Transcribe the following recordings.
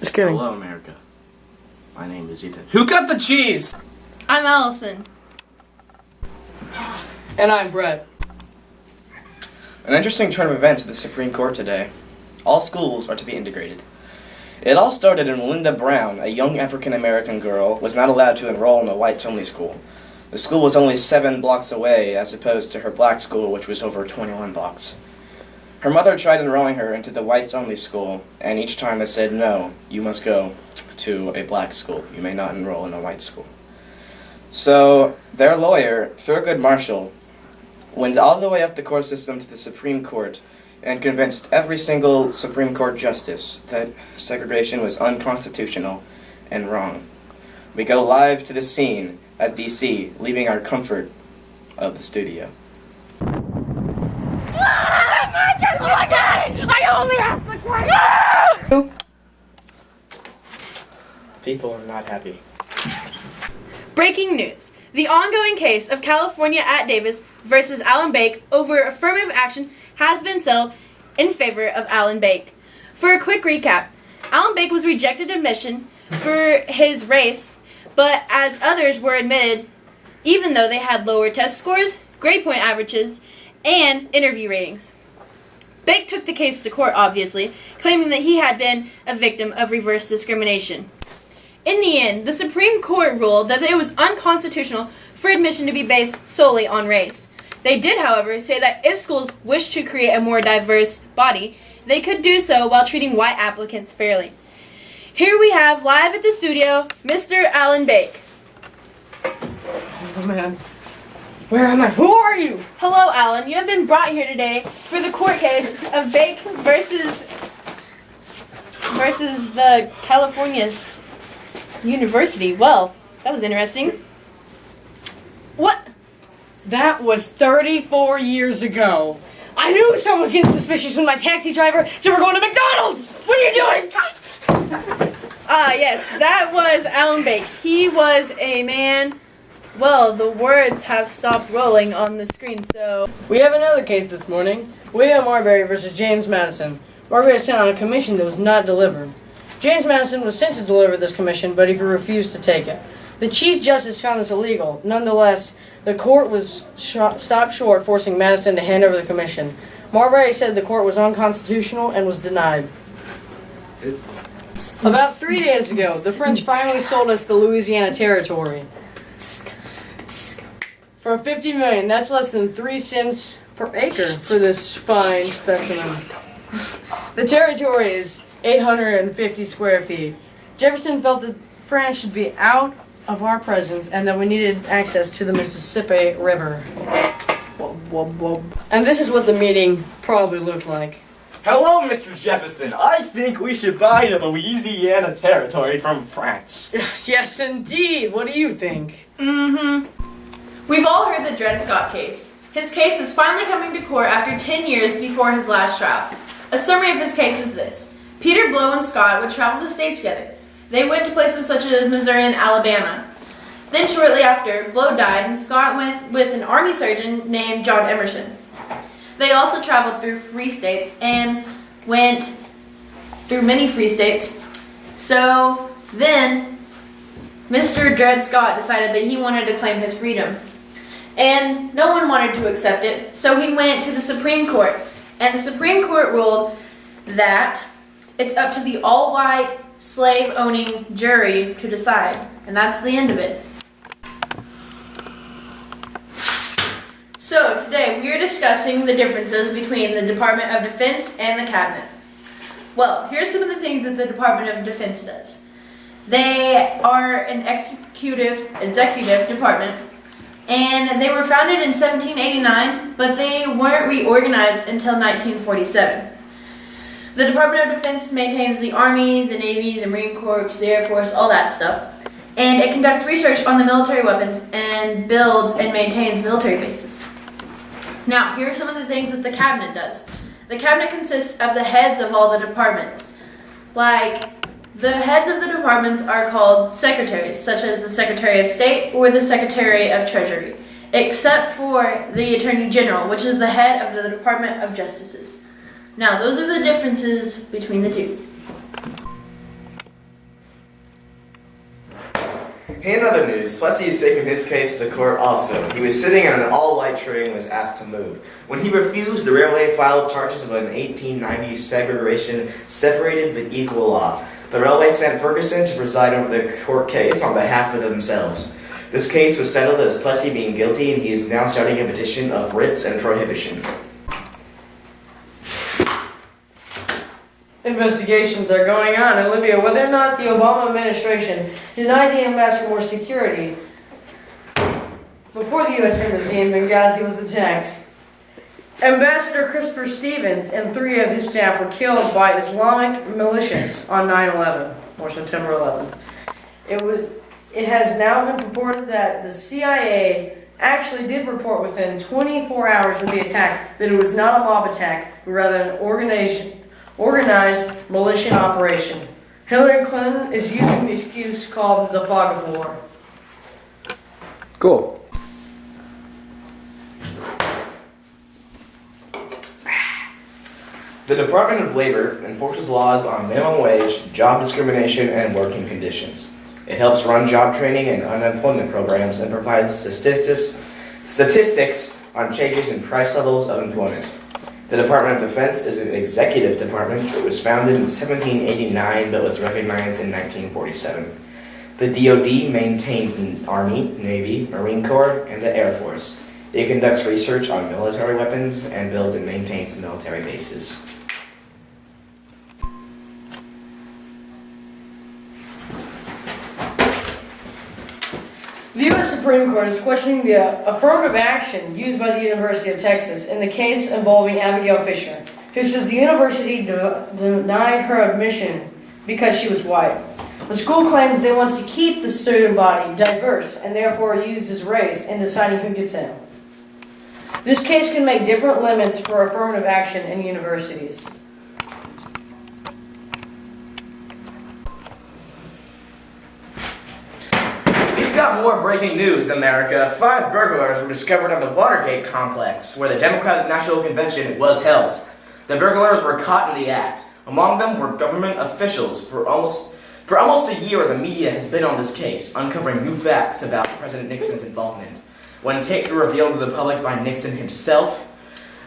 Just kidding. Hello, America. My name is Ethan. Who cut the cheese? I'm Allison. And I'm Brett. An interesting turn of events at the Supreme Court today. All schools are to be integrated. It all started when Linda Brown, a young African-American girl, was not allowed to enroll in a whites-only school. The school was only 7 blocks away, as opposed to her black school, which was over 21 blocks. Her mother tried enrolling her into the whites-only school, and each time they said, no, you must go to a black school. You may not enroll in a white school. So their lawyer, Thurgood Marshall, went all the way up the court system to the Supreme Court and convinced every single Supreme Court justice that segregation was unconstitutional and wrong. We go live to the scene at D.C., leaving our comfort of the studio. Oh my God! I only have to cry! People are not happy. Breaking news. The ongoing case of California at Davis versus Alan Bake over affirmative action has been settled in favor of Alan Bake. For a quick recap, Alan Bake was rejected admission for his race, but as others were admitted, even though they had lower test scores, grade point averages, and interview ratings. Bake took the case to court, obviously, claiming that he had been a victim of reverse discrimination. In the end, the Supreme Court ruled that it was unconstitutional for admission to be based solely on race. They did, however, say that if schools wished to create a more diverse body, they could do so while treating white applicants fairly. Here we have, live at the studio, Mr. Alan Bake. Oh man. Where am I? Who are you? Hello, Alan. You have been brought here today for the court case of Bake versus the California University. Well, that was interesting. What? That was 34 years ago. I knew someone was getting suspicious with my taxi driver, so we're going to McDonald's! What are you doing? Yes, that was Alan Bake. He was a man. Well, the words have stopped rolling on the screen, so... We have another case this morning. William Marbury versus James Madison. Marbury was sent on a commission that was not delivered. James Madison was sent to deliver this commission, but he refused to take it. The Chief Justice found this illegal. Nonetheless, the court was stopped short, forcing Madison to hand over the commission. Marbury said the court was unconstitutional and was denied. About 3 days ago, the French finally sold us the Louisiana Territory. For $50 million, that's less than 3 cents per acre for this fine specimen. The territory is 850 square feet. Jefferson felt that France should be out of our presence and that we needed access to the Mississippi River. And this is what the meeting probably looked like. Hello, Mr. Jefferson. I think we should buy the Louisiana Territory from France. Yes, indeed. What do you think? We've all heard the Dred Scott case. His case is finally coming to court after 10 years before his last trial. A summary of his case is this. Peter Blow and Scott would travel the state together. They went to places such as Missouri and Alabama. Then shortly after, Blow died and Scott went with an army surgeon named John Emerson. They also traveled through free states and went through many free states. So then Mr. Dred Scott decided that he wanted to claim his freedom. And no one wanted to accept it, so he went to the Supreme Court. And the Supreme Court ruled that it's up to the all-white, slave-owning jury to decide. And that's the end of it. So today we are discussing the differences between the Department of Defense and the Cabinet. Well, here's some of the things that the Department of Defense does. They are an executive department, and they were founded in 1789, but they weren't reorganized until 1947. The Department of Defense maintains the Army, the Navy, the Marine Corps, the Air Force, all that stuff. And it conducts research on the military weapons and builds and maintains military bases. Now, here are some of the things that the Cabinet does. The Cabinet consists of the heads of all the departments. Like, the heads of the departments are called secretaries, such as the Secretary of State or the Secretary of Treasury, except for the Attorney General, which is the head of the Department of Justices. Now, those are the differences between the two. In other news, Plessy has taken his case to court also. He was sitting in an all-white train and was asked to move. When he refused, the railway filed charges of an 1890s segregation, separated but equal law. The railway sent Ferguson to preside over the court case on behalf of themselves. This case was settled as Plessy being guilty, and he is now starting a petition of writs and prohibition. Investigations are going on in Libya whether or not the Obama administration denied the ambassador more security before the U.S. Embassy in Benghazi was attacked. Ambassador Christopher Stevens and 3 of his staff were killed by Islamic militias on 9/11, or September 11th. It has now been reported that the CIA actually did report within 24 hours of the attack that it was not a mob attack, but rather an organized militia operation. Hillary Clinton is using the excuse called the fog of war. Cool. The Department of Labor enforces laws on minimum wage, job discrimination, and working conditions. It helps run job training and unemployment programs and provides statistics on changes in price levels of employment. The Department of Defense is an executive department. It was founded in 1789 but was recognized in 1947. The DoD maintains an Army, Navy, Marine Corps, and the Air Force. It conducts research on military weapons and builds and maintains military bases. The U.S. Supreme Court is questioning the affirmative action used by the University of Texas in the case involving Abigail Fisher, who says the university denied her admission because she was white. The school claims they want to keep the student body diverse and therefore uses race in deciding who gets in. This case can make different limits for affirmative action in universities. We've got more breaking news, America. 5 burglars were discovered on the Watergate complex, where the Democratic National Convention was held. The burglars were caught in the act. Among them were government officials. For almost a year, the media has been on this case, uncovering new facts about President Nixon's involvement. When tapes were revealed to the public by Nixon himself,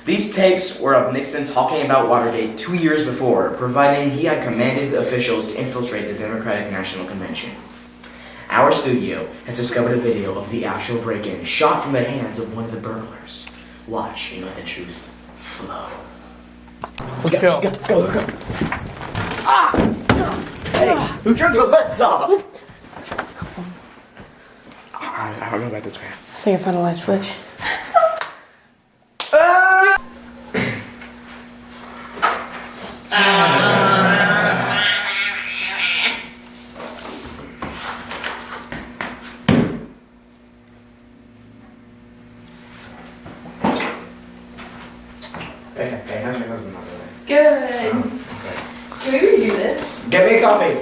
these tapes were of Nixon talking about Watergate 2 years before, providing he had commanded officials to infiltrate the Democratic National Convention. Our studio has discovered a video of the actual break-in shot from the hands of one of the burglars. Watch and let the truth flow. Let's go. Go. Ah! Hey, who turned the lights off? I don't know about this man. I think I found a light switch. Hey, how's your husband not doing? Good. Okay. Can we redo this? Get me a coffee.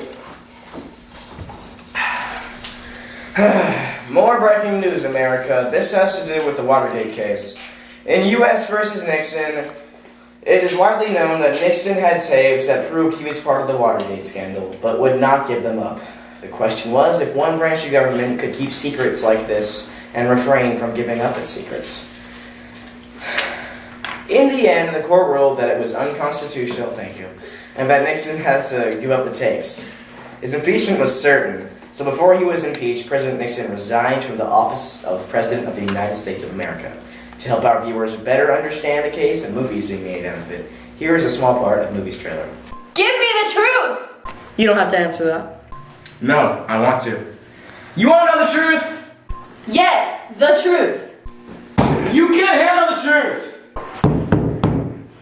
More breaking news, America. This has to do with the Watergate case. In U.S. versus Nixon, it is widely known that Nixon had tapes that proved he was part of the Watergate scandal, but would not give them up. The question was if one branch of government could keep secrets like this and refrain from giving up its secrets. In the end, the court ruled that it was unconstitutional, and that Nixon had to give up the tapes. His impeachment was certain, so before he was impeached, President Nixon resigned from the office of President of the United States of America. To help our viewers better understand the case and movies being made out of it, here is a small part of the movie's trailer. Give me the truth! You don't have to answer that. No, I want to. You want to know the truth? Yes, the truth. You can't handle the truth!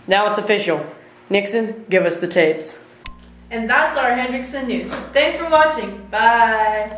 Now it's official. Nixon, give us the tapes. And that's our Hendrickson news. Thanks for watching. Bye.